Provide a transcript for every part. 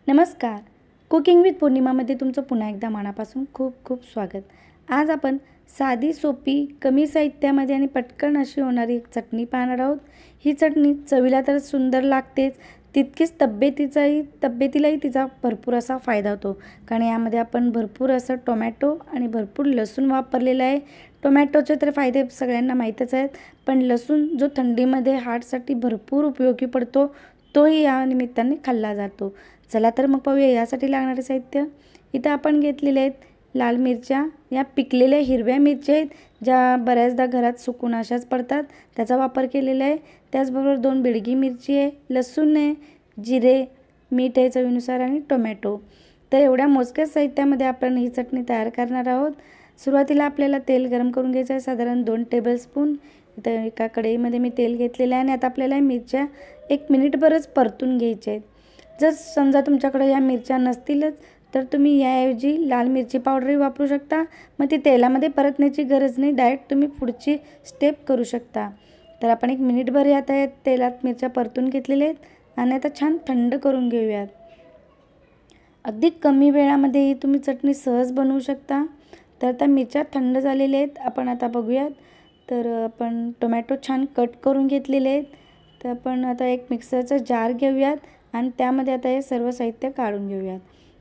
नमस्कार. Cooking with पौर्णिमामध्ये तुमचं पुन्हा एकदा मनापासून खूप खूप स्वागत. आज आपण साधी, सोपी, कमी साहित्यामध्ये आणि पटकन अशी होणारी एक चटणी पाहणार आहोत. ही चटणी चवीला तर सुंदर लागतेच, तितकीच तब्येतीलाही तिचा भरपूर असा फायदा होतो. कारण यामध्ये आपण भरपूर असं टोमॅटो आणि भरपूर लसूण वापरलेला आहे. टोमॅटोचे तर फायदे सगळ्यांना माहीतच आहेत, पण लसूण जो थंडीमध्ये हार्टसाठी भरपूर उपयोगी पडतो, तोही या निमित्ताने खाल्ला जातो. चला तर मग पाहूया यासाठी लागणारे साहित्य. इथं आपण घेतलेले आहेत लाल मिरच्या, या पिकलेल्या हिरव्या मिरच्या आहेत, ज्या बऱ्याचदा घरात सुकून अशाच पडतात, त्याचा वापर केलेला आहे. त्याचबरोबर 2 बेडगी मिरची आहे, लसूण आहे, जिरे, मीठ आहे चवीनुसार आणि टोमॅटो. तर एवढ्या मोजक्याच साहित्यामध्ये आपण ही चटणी तयार करणार आहोत. सुरुवातीला आपल्याला तेल गरम करून घ्यायचं आहे, साधारण 2 टेबलस्पून. इथं एका कढईमध्ये मी तेल घेतलेलं आहे आणि आता आपल्याला मिरच्या 1 मिनिटभरच परतून घ्यायच्या आहेत. जर समजा तुमच्याकडे या मिरच्या नसतीलच तर तुम्ही याऐवजी लाल मिरची पावडरही वापरू शकता. मग ती तेलामध्ये परतण्याची गरज नाही, डायरेक्ट तुम्ही पुढची स्टेप करू शकता. तर आपण 1 मिनिटभर या तेलात मिरच्या परतून घेतलेल्या आहेत आणि आता छान थंड करून घेऊयात. अगदी कमी वेळामध्ये तुम्ही चटणी सहज बनवू शकता. तर आता मिरच्या थंड झालेल्या आहेत. आपण आता बघूयात. तर आपण टोमॅटो छान कट करून घेतलेले आहेत. तर आपण आता एक मिक्सरचा जार घेऊयात आणि त्यामध्ये आता हे सर्व साहित्य काढून घेऊयात.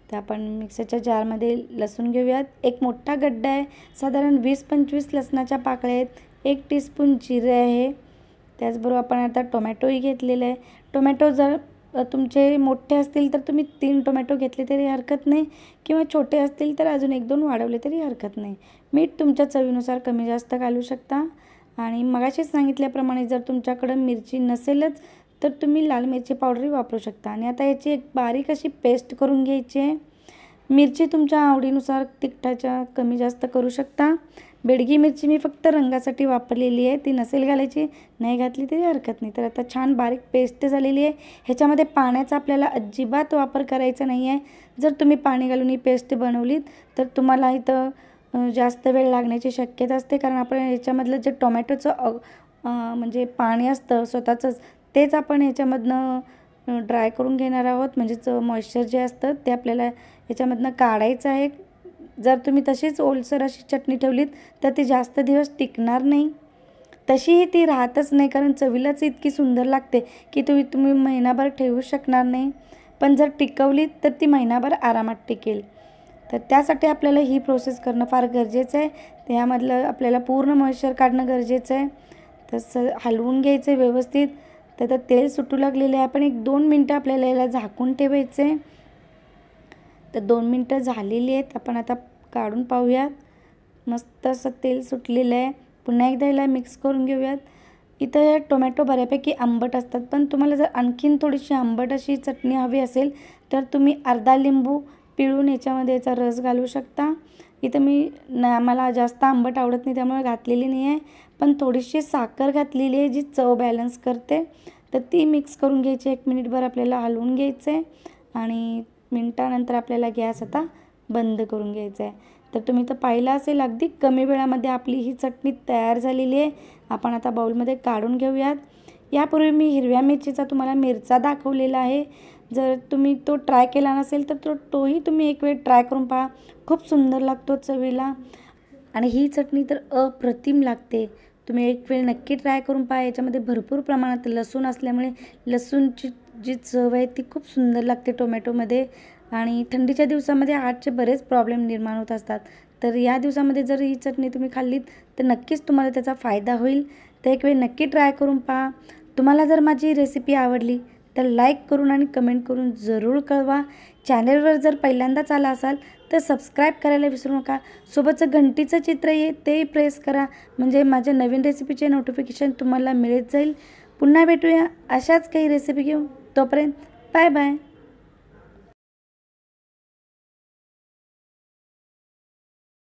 तर आपण मिक्सरच्या जारमध्ये लसूण घेऊयात. एक मोठा गड्डा आहे, साधारण 20-25 लसणाच्या पाकळ्या आहेत, 1 टीस्पून जिरे आहे. त्याचबरोबर आपण आता टोमॅटोही घेतलेलं आहे. टोमॅटो जर तुमचे मोठे असतील तर तुम्ही 3 टोमॅटो घेतले तरी हरकत नाही, किंवा छोटे असतील तर अजून 1-2 वाढवले तरी हरकत नाही. मीठ तुमच्या चवीनुसार कमी जास्त घालू शकता. आणि मगाशीच सांगितल्याप्रमाणे जर तुमच्याकडं मिरची नसेलच तर तुम्ही लाल मिरची पावडरही वापरू शकता. आणि आता याची एक बारीक अशी पेस्ट करून घ्यायची आहे. मिरची तुमच्या आवडीनुसार तिखटाच्या कमी जास्त करू शकता. बेडगी मिरची मी फक्त रंगासाठी वापरलेली आहे, ती नसेल घालायची, नाही घातली तरी हरकत नाही. तर आता छान बारीक पेस्ट झालेली आहे. ह्याच्यामध्ये पाण्याचा आपल्याला अजिबात वापर करायचा नाही आहे. जर तुम्ही पाणी घालून ही पेस्ट बनवलीत तर तुम्हाला इथं जास्त वेळ लागण्याची शक्यता असते, कारण आपण ह्याच्यामधलं जे टोमॅटोचं म्हणजे पाणी असतं स्वतःचंच, तेच आपण ह्याच्यामधनं ड्राय करून घेणार आहोत. म्हणजेच मॉइश्चर जे असतं ते आपल्याला ह्याच्यामधनं काढायचं आहे. जर तुम्ही तशीच ओलसर अशी चटणी ठेवलीत तर ती जास्त दिवस टिकणार नाही. तशीही ती राहतच नाही, कारण चवीलाच इतकी सुंदर लागते की तुम्ही महिनाभर ठेवू शकणार नाही. पण जर टिकवलीत तर ती महिनाभर आरामात टिकेल. तर त्यासाठी आपल्याला ही प्रोसेस करणं फार गरजेचं आहे. त्यामधलं आपल्याला पूर्ण मॉइश्चर काढणं गरजेचं आहे. तसं हलवून घ्यायचं आहे व्यवस्थित. तर तेल सुटू लागलेलं आहे. आपण 1-2 मिनटं आपल्याला याला झाकून ठेवायचं आहे. तर 2 मिनटं झालेली आहेत. आपण आता काढून पाहूयात. मस्त असं तेल सुटलेलं आहे. पुन्हा एकदा याला मिक्स करून घेऊयात. इथं टोमॅटो बऱ्यापैकी आंबट असतात, पण तुम्हाला जर आणखीन थोडीशी आंबट अशी चटणी हवी असेल तर तुम्ही अर्धा लिंबू पिळून याच्यामध्ये याचा रस घालू शकता. इथं मला जास्त आंबट आवडत नाही त्यामुळे घातलेली नाही आहे, पण थोडीशी साखर घातलेली आहे जी चव बॅलन्स करते. तर ती मिक्स करून घ्यायची. 1 मिनिटभर आपल्याला हलवून घ्यायचं आहे आणि मिनटानंतर आपल्याला गॅस आता बंद करून घ्यायचा आहे. तर तुम्ही तर पाहिलं असेल, अगदी कमी वेळामध्ये आपली ही चटणी तयार झालेली आहे. आपण आता बाउलमध्ये काढून घेऊयात. यापूर्वी मी हिरव्या मिरचीचा तुम्हाला मिरचा दाखवलेला आहे. जर तुम्ही तो ट्राय केला नसेल तर तोही तुम्ही एक वेळ ट्राय करून पहा. खूप सुंदर लागतो चवीला आणि ही चटणी तर अप्रतिम लागते. तुम्ही एक वेळ नक्की ट्राय करून पहा. याच्यामध्ये भरपूर प्रमाणात लसूण असल्यामुळे लसूणची जी चव आहे ती खूप सुंदर लागते टोमॅटोमध्ये. आणि थंडीच्या दिवसामध्ये हार्टचे बरेच प्रॉब्लेम निर्माण होत असतात. तर या दिवसामध्ये जर ही चटणी तुम्ही खाल्लीत तर नक्कीच तुम्हाला त्याचा फायदा होईल. तर एक वेळ नक्की ट्राय करून पहा. तुम्हाला जर माझी रेसिपी आवडली तर लाईक करून आणि कमेंट करून जरूर कळवा. चॅनलवर जर पहिल्यांदाच आला असाल तर सबस्क्राईब करायला विसरू नका. सोबतचं घंटीचं चित्र आहे तेही प्रेस करा, म्हणजे माझ्या नवीन रेसिपीचे नोटिफिकेशन तुम्हाला मिळत जाईल. पुन्हा भेटूया अशाच काही रेसिपी घेऊन. तोपर्यंत बाय बाय.